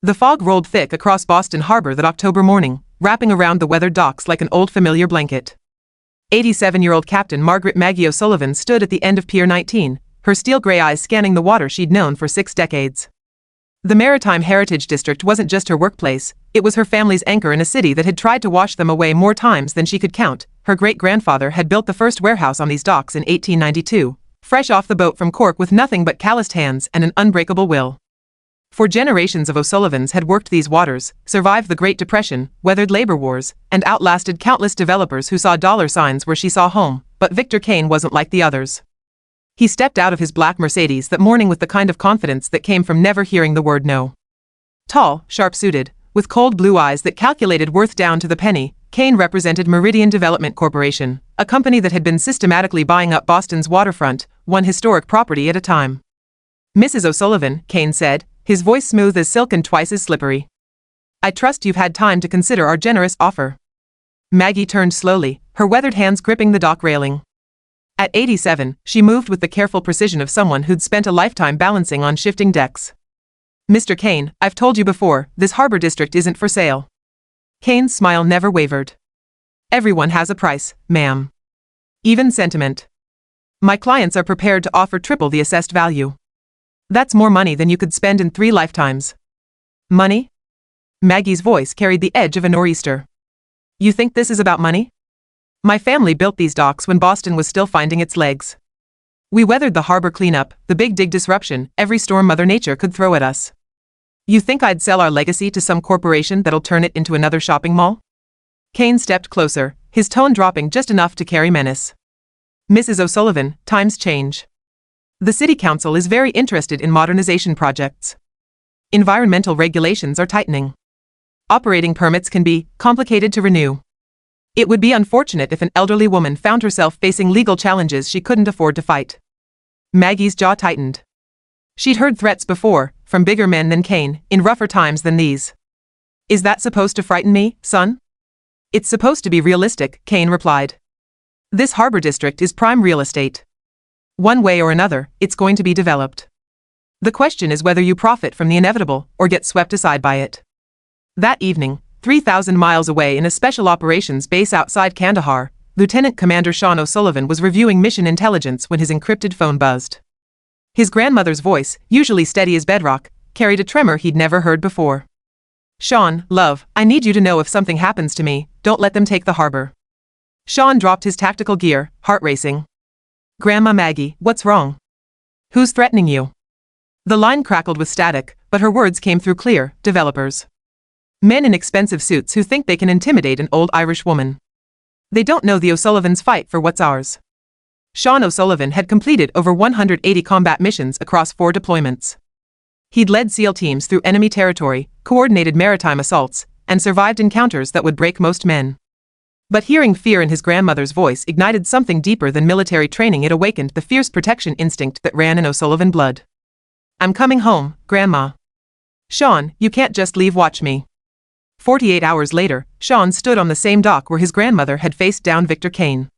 The fog rolled thick across Boston Harbor that October morning, wrapping around the weathered docks like an old familiar blanket. 87-year-old Captain Margaret Maggie O'Sullivan stood at the end of Pier 19, her steel-gray eyes scanning the water she'd known for 6 decades. The Maritime Heritage District wasn't just her workplace, it was her family's anchor in a city that had tried to wash them away more times than she could count. Her great-grandfather had built the first warehouse on these docks in 1892, fresh off the boat from Cork with nothing but calloused hands and an unbreakable will. 4 generations of O'Sullivans had worked these waters, survived the Great Depression, weathered labor wars, and outlasted countless developers who saw dollar signs where she saw home, but Victor Kane wasn't like the others. He stepped out of his black Mercedes that morning with the kind of confidence that came from never hearing the word no. Tall, sharp-suited, with cold blue eyes that calculated worth down to the penny, Kane represented Meridian Development Corporation, a company that had been systematically buying up Boston's waterfront, one historic property at a time. "Mrs. O'Sullivan," Kane said, his voice smooth as silk and twice as slippery. "I trust you've had time to consider our generous offer." Maggie turned slowly, her weathered hands gripping the dock railing. At 87, she moved with the careful precision of someone who'd spent a lifetime balancing on shifting decks. "Mr. Kane, I've told you before, this harbor district isn't for sale." Kane's smile never wavered. "Everyone has a price, ma'am. Even sentiment. My clients are prepared to offer triple the assessed value. That's more money than you could spend in 3 lifetimes." "Money?" Maggie's voice carried the edge of a nor'easter. "You think this is about money? My family built these docks when Boston was still finding its legs. We weathered the harbor cleanup, the big dig disruption, every storm Mother Nature could throw at us. You think I'd sell our legacy to some corporation that'll turn it into another shopping mall?" Kane stepped closer, his tone dropping just enough to carry menace. "Mrs. O'Sullivan, times change. The City Council is very interested in modernization projects. Environmental regulations are tightening. Operating permits can be complicated to renew. It would be unfortunate if an elderly woman found herself facing legal challenges she couldn't afford to fight." Maggie's jaw tightened. She'd heard threats before, from bigger men than Kane, in rougher times than these. "Is that supposed to frighten me, son?" "It's supposed to be realistic," Kane replied. "This harbor district is prime real estate. One way or another, it's going to be developed. The question is whether you profit from the inevitable or get swept aside by it." That evening, 3,000 miles away in a special operations base outside Kandahar, Lieutenant Commander Sean O'Sullivan was reviewing mission intelligence when his encrypted phone buzzed. His grandmother's voice, usually steady as bedrock, carried a tremor he'd never heard before. "Sean, love, I need you to know if something happens to me, don't let them take the harbor." Sean dropped his tactical gear, heart racing. "Grandma Maggie, what's wrong? Who's threatening you?" The line crackled with static, but her words came through clear: developers. Men in expensive suits who think they can intimidate an old Irish woman. They don't know the O'Sullivans fight for what's ours. Sean O'Sullivan had completed over 180 combat missions across 4 deployments. He'd led SEAL teams through enemy territory, coordinated maritime assaults, and survived encounters that would break most men. But hearing fear in his grandmother's voice ignited something deeper than military training. It awakened the fierce protection instinct that ran in O'Sullivan blood. "I'm coming home, Grandma." "Sean, you can't just leave. Watch me." 48 hours later, Sean stood on the same dock where his grandmother had faced down Victor Kane.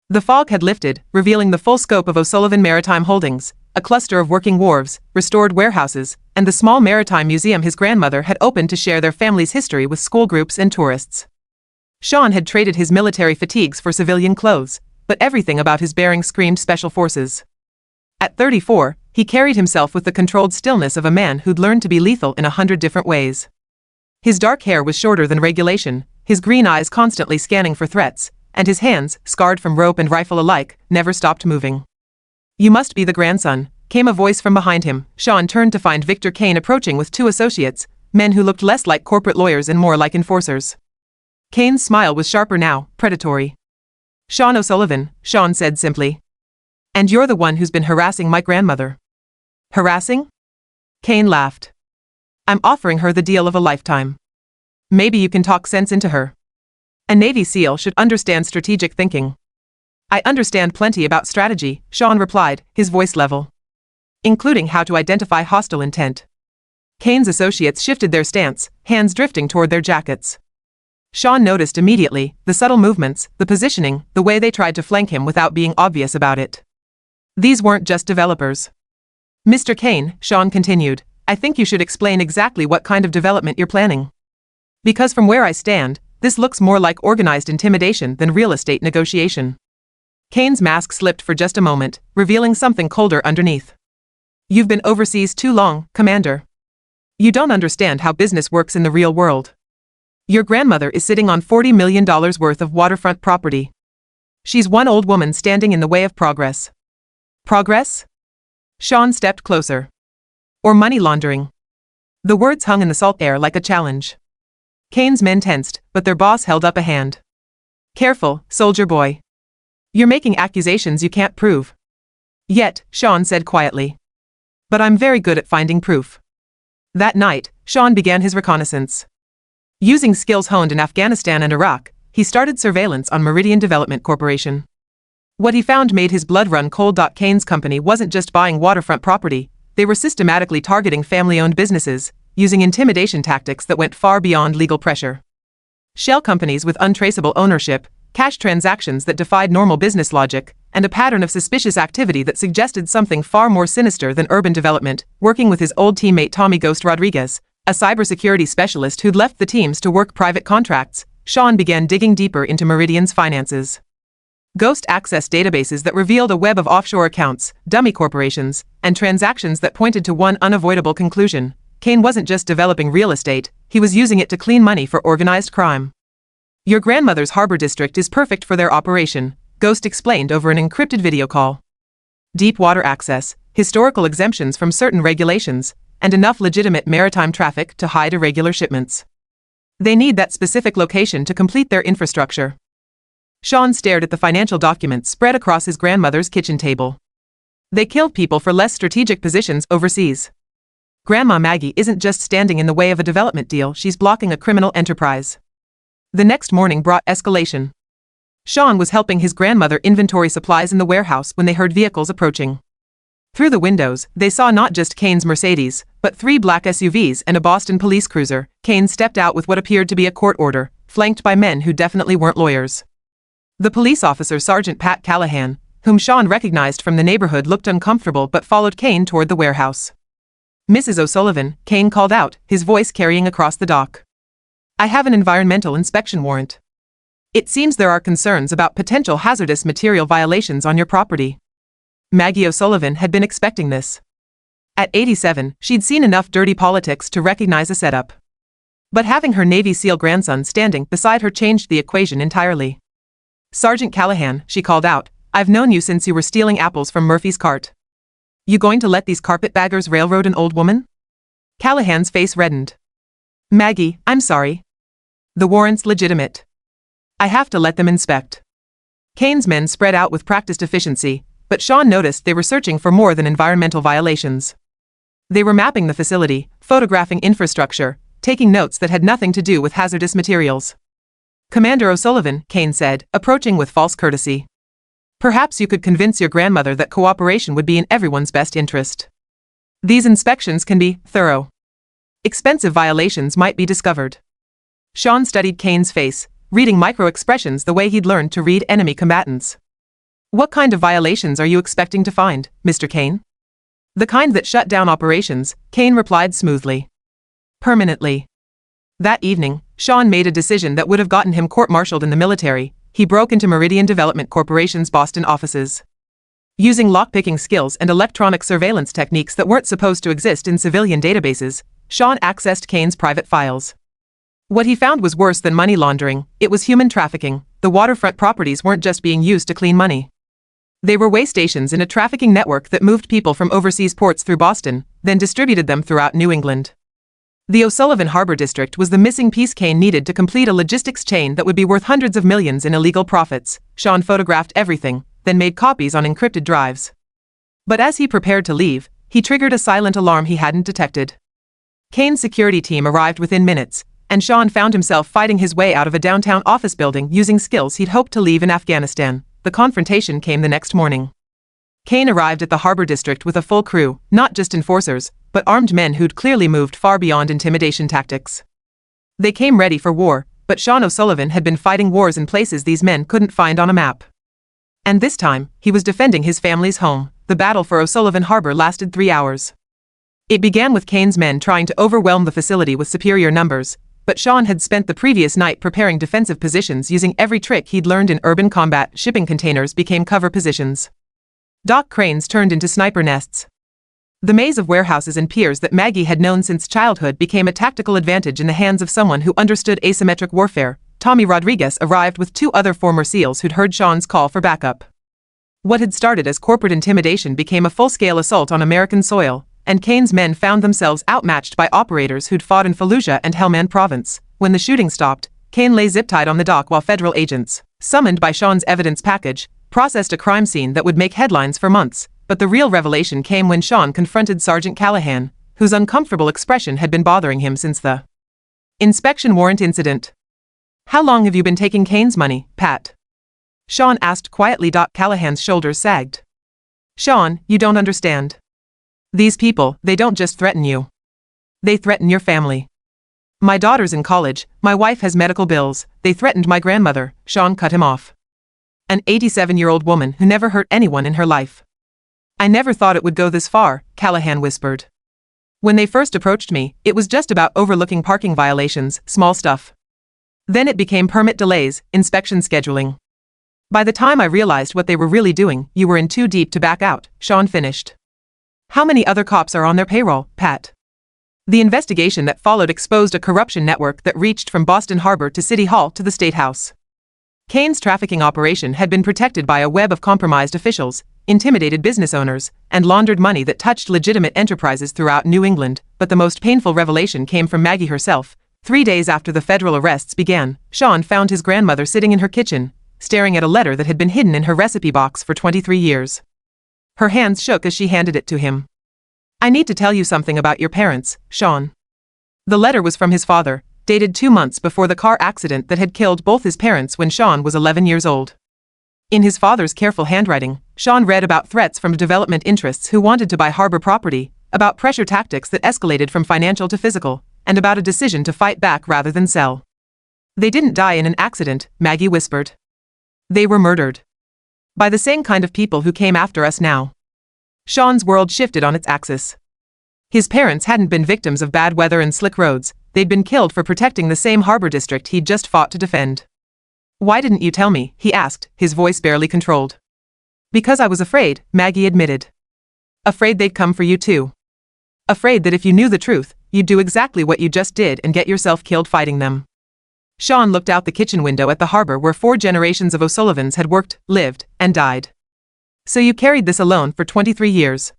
The fog had lifted, revealing the full scope of O'Sullivan Maritime Holdings, a cluster of working wharves, restored warehouses, and the small maritime museum his grandmother had opened to share their family's history with school groups and tourists. Sean had traded his military fatigues for civilian clothes, but everything about his bearing screamed special forces. At 34, he carried himself with the controlled stillness of a man who'd learned to be lethal in 100 different ways. His dark hair was shorter than regulation, his green eyes constantly scanning for threats, and his hands, scarred from rope and rifle alike, never stopped moving. "You must be the grandson," came a voice from behind him. Sean turned to find Victor Kane approaching with 2 associates, men who looked less like corporate lawyers and more like enforcers. Kane's smile was sharper now, predatory. "Sean O'Sullivan," Sean said simply. "And you're the one who's been harassing my grandmother." "Harassing?" Kane laughed. "I'm offering her the deal of a lifetime. Maybe you can talk sense into her. A Navy SEAL should understand strategic thinking." "I understand plenty about strategy," Sean replied, his voice level. "Including how to identify hostile intent." Kane's associates shifted their stance, hands drifting toward their jackets. Sean noticed immediately the subtle movements, the positioning, the way they tried to flank him without being obvious about it. These weren't just developers. "Mr. Kane," Sean continued, I think you should explain exactly what kind of development you're planning. Because from where I stand, this looks more like organized intimidation than real estate negotiation. Kane's mask slipped for just a moment, revealing something colder underneath. You've been overseas too long, Commander. You don't understand how business works in the real world. Your grandmother is sitting on $40 million worth of waterfront property. She's one old woman standing in the way of progress. Progress? Sean stepped closer. Or money laundering. The words hung in the salt air like a challenge. Kane's men tensed, but their boss held up a hand. Careful, soldier boy. You're making accusations you can't prove. Yet, Sean said quietly. But I'm very good at finding proof. That night, Sean began his reconnaissance. Using skills honed in Afghanistan and Iraq, he started surveillance on Meridian Development Corporation. What he found made his blood run cold. Kane's company wasn't just buying waterfront property, they were systematically targeting family-owned businesses, using intimidation tactics that went far beyond legal pressure. Shell companies with untraceable ownership, cash transactions that defied normal business logic, and a pattern of suspicious activity that suggested something far more sinister than urban development. Working with his old teammate Tommy Ghost Rodriguez, a cybersecurity specialist who'd left the teams to work private contracts, Sean began digging deeper into Meridian's finances. Ghost accessed databases that revealed a web of offshore accounts, dummy corporations, and transactions that pointed to one unavoidable conclusion. Kane wasn't just developing real estate, he was using it to clean money for organized crime. Your grandmother's harbor district is perfect for their operation, Ghost explained over an encrypted video call. Deep water access, historical exemptions from certain regulations, and enough legitimate maritime traffic to hide irregular shipments. They need that specific location to complete their infrastructure. Sean stared at the financial documents spread across his grandmother's kitchen table. They killed people for less strategic positions overseas. Grandma Maggie isn't just standing in the way of a development deal, she's blocking a criminal enterprise. The next morning brought escalation. Sean was helping his grandmother inventory supplies in the warehouse when they heard vehicles approaching. Through the windows, they saw not just Kane's Mercedes, but 3 black SUVs and a Boston police cruiser. Kane stepped out with what appeared to be a court order, flanked by men who definitely weren't lawyers. The police officer, Sergeant Pat Callahan, whom Sean recognized from the neighborhood, looked uncomfortable but followed Kane toward the warehouse. Mrs. O'Sullivan, Kane called out, his voice carrying across the dock. I have an environmental inspection warrant. It seems there are concerns about potential hazardous material violations on your property. Maggie O'Sullivan had been expecting this. At 87, she'd seen enough dirty politics to recognize a setup. But having her Navy SEAL grandson standing beside her changed the equation entirely. Sergeant Callahan, she called out, I've known you since you were stealing apples from Murphy's cart. You going to let these carpetbaggers railroad an old woman? Callahan's face reddened. Maggie, I'm sorry. The warrant's legitimate. I have to let them inspect. Kane's men spread out with practiced efficiency, but Sean noticed they were searching for more than environmental violations. They were mapping the facility, photographing infrastructure, taking notes that had nothing to do with hazardous materials. Commander O'Sullivan, Kane said, approaching with false courtesy. Perhaps you could convince your grandmother that cooperation would be in everyone's best interest. These inspections can be thorough. Expensive violations might be discovered. Sean studied Kane's face, reading micro-expressions the way he'd learned to read enemy combatants. What kind of violations are you expecting to find, Mr. Kane? The kind that shut down operations, Kane replied smoothly. Permanently. That evening, Sean made a decision that would have gotten him court-martialed in the military. He broke into Meridian Development Corporation's Boston offices. Using lockpicking skills and electronic surveillance techniques that weren't supposed to exist in civilian databases, Sean accessed Kane's private files. What he found was worse than money laundering, it was human trafficking. The waterfront properties weren't just being used to clean money. They were way stations in a trafficking network that moved people from overseas ports through Boston, then distributed them throughout New England. The O'Sullivan Harbor District was the missing piece Kane needed to complete a logistics chain that would be worth hundreds of millions in illegal profits. Sean photographed everything, then made copies on encrypted drives. But as he prepared to leave, he triggered a silent alarm he hadn't detected. Kane's security team arrived within minutes, and Sean found himself fighting his way out of a downtown office building using skills he'd hoped to leave in Afghanistan. The confrontation came the next morning. Kane arrived at the Harbor District with a full crew, not just enforcers, but armed men who'd clearly moved far beyond intimidation tactics. They came ready for war, but Sean O'Sullivan had been fighting wars in places these men couldn't find on a map. And this time, he was defending his family's home. The battle for O'Sullivan Harbor lasted 3 hours. It began with Kane's men trying to overwhelm the facility with superior numbers, but Sean had spent the previous night preparing defensive positions using every trick he'd learned in urban combat. Shipping containers became cover positions. Dock cranes turned into sniper nests. The maze of warehouses and piers that Maggie had known since childhood became a tactical advantage in the hands of someone who understood asymmetric warfare. Tommy Rodriguez arrived with 2 other former SEALs who'd heard Sean's call for backup. What had started as corporate intimidation became a full-scale assault on American soil, and Kane's men found themselves outmatched by operators who'd fought in Fallujah and Helmand Province. When the shooting stopped, Kane lay zip-tied on the dock while federal agents, summoned by Sean's evidence package, processed a crime scene that would make headlines for months. But the real revelation came when Sean confronted Sergeant Callahan, whose uncomfortable expression had been bothering him since the inspection warrant incident. "How long have you been taking Kane's money, Pat?" Sean asked quietly. Callahan's shoulders sagged. "Sean, you don't understand. These people, they don't just threaten you. They threaten your family. My daughter's in college, my wife has medical bills, they threatened my grandmother." Sean cut him off. "An 87-year-old woman who never hurt anyone in her life." "I never thought it would go this far," Callahan whispered. "When they first approached me, it was just about overlooking parking violations, small stuff. Then it became permit delays, inspection scheduling. By the time I realized what they were really doing, you were in too deep to back out," Sean finished. "How many other cops are on their payroll, Pat?" The investigation that followed exposed a corruption network that reached from Boston Harbor to City Hall to the State House. Kane's trafficking operation had been protected by a web of compromised officials, intimidated business owners, and laundered money that touched legitimate enterprises throughout New England. But the most painful revelation came from Maggie herself. 3 days after the federal arrests began, Sean found his grandmother sitting in her kitchen, staring at a letter that had been hidden in her recipe box for 23 years. Her hands shook as she handed it to him. "I need to tell you something about your parents, Sean." The letter was from his father, dated 2 months before the car accident that had killed both his parents when Sean was 11 years old. In his father's careful handwriting, Sean read about threats from development interests who wanted to buy harbor property, about pressure tactics that escalated from financial to physical, and about a decision to fight back rather than sell. "They didn't die in an accident," Maggie whispered. "They were murdered. By the same kind of people who came after us now." Sean's world shifted on its axis. His parents hadn't been victims of bad weather and slick roads, they'd been killed for protecting the same harbor district he'd just fought to defend. "Why didn't you tell me?" he asked, his voice barely controlled. "Because I was afraid," Maggie admitted. "Afraid they'd come for you too. Afraid that if you knew the truth, you'd do exactly what you just did and get yourself killed fighting them." Sean looked out the kitchen window at the harbor where 4 generations of O'Sullivans had worked, lived, and died. "So you carried this alone for 23 years.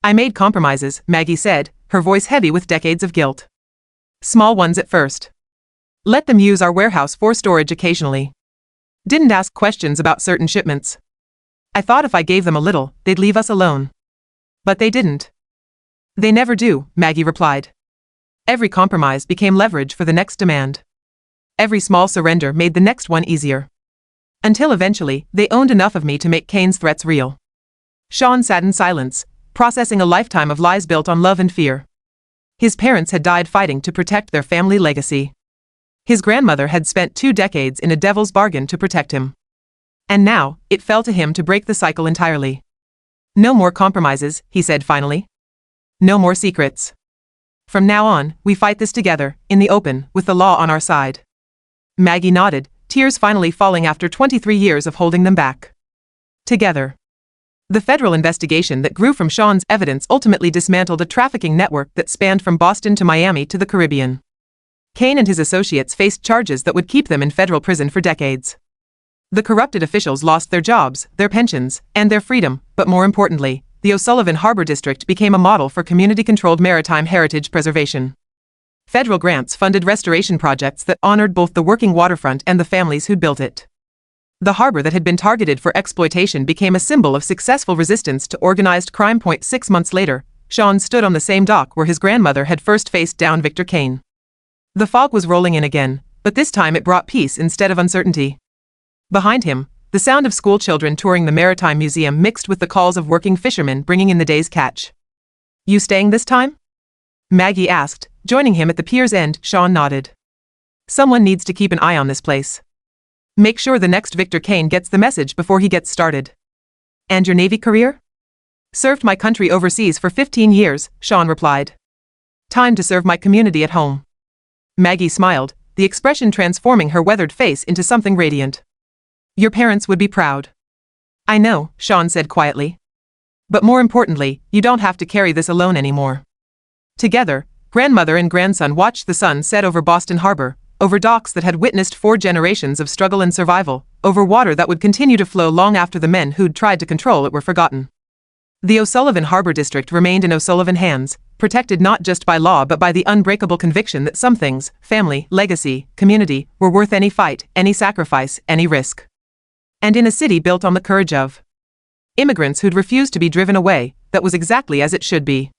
"I made compromises," Maggie said, her voice heavy with decades of guilt. "Small ones at first. Let them use our warehouse for storage occasionally. Didn't ask questions about certain shipments. I thought if I gave them a little, they'd leave us alone. But they didn't." "They never do," Maggie replied. "Every compromise became leverage for the next demand. Every small surrender made the next one easier. Until eventually, they owned enough of me to make Kane's threats real." Sean sat in silence, processing a lifetime of lies built on love and fear. His parents had died fighting to protect their family legacy. His grandmother had spent 2 decades in a devil's bargain to protect him. And now, it fell to him to break the cycle entirely. "No more compromises," he said finally. "No more secrets. From now on, we fight this together, in the open, with the law on our side." Maggie nodded, tears finally falling after 23 years of holding them back. Together. The federal investigation that grew from Sean's evidence ultimately dismantled a trafficking network that spanned from Boston to Miami to the Caribbean. Kane and his associates faced charges that would keep them in federal prison for decades. The corrupted officials lost their jobs, their pensions, and their freedom, but more importantly, the O'Sullivan Harbor District became a model for community-controlled maritime heritage preservation. Federal grants funded restoration projects that honored both the working waterfront and the families who'd built it. The harbor that had been targeted for exploitation became a symbol of successful resistance to organized crime. 6 months later, Sean stood on the same dock where his grandmother had first faced down Victor Kane. The fog was rolling in again, but this time it brought peace instead of uncertainty. Behind him, the sound of school children touring the Maritime Museum mixed with the calls of working fishermen bringing in the day's catch. "You staying this time?" Maggie asked, joining him at the pier's end. Sean nodded. "Someone needs to keep an eye on this place. Make sure the next Victor Kane gets the message before he gets started." "And your Navy career?" Served my country overseas for 15 years, Sean replied. Time to serve my community at home. Maggie smiled, the expression transforming her weathered face into something radiant. Your parents would be proud. I know, Sean said quietly. But more importantly, you don't have to carry this alone anymore. Together, grandmother and grandson watched the sun set over Boston Harbor, over docks that had witnessed 4 generations of struggle and survival, over water that would continue to flow long after the men who'd tried to control it were forgotten. The O'Sullivan Harbor District remained in O'Sullivan hands, protected not just by law but by the unbreakable conviction that some things, family, legacy, community, were worth any fight, any sacrifice, any risk. And in a city built on the courage of immigrants who'd refused to be driven away, that was exactly as it should be.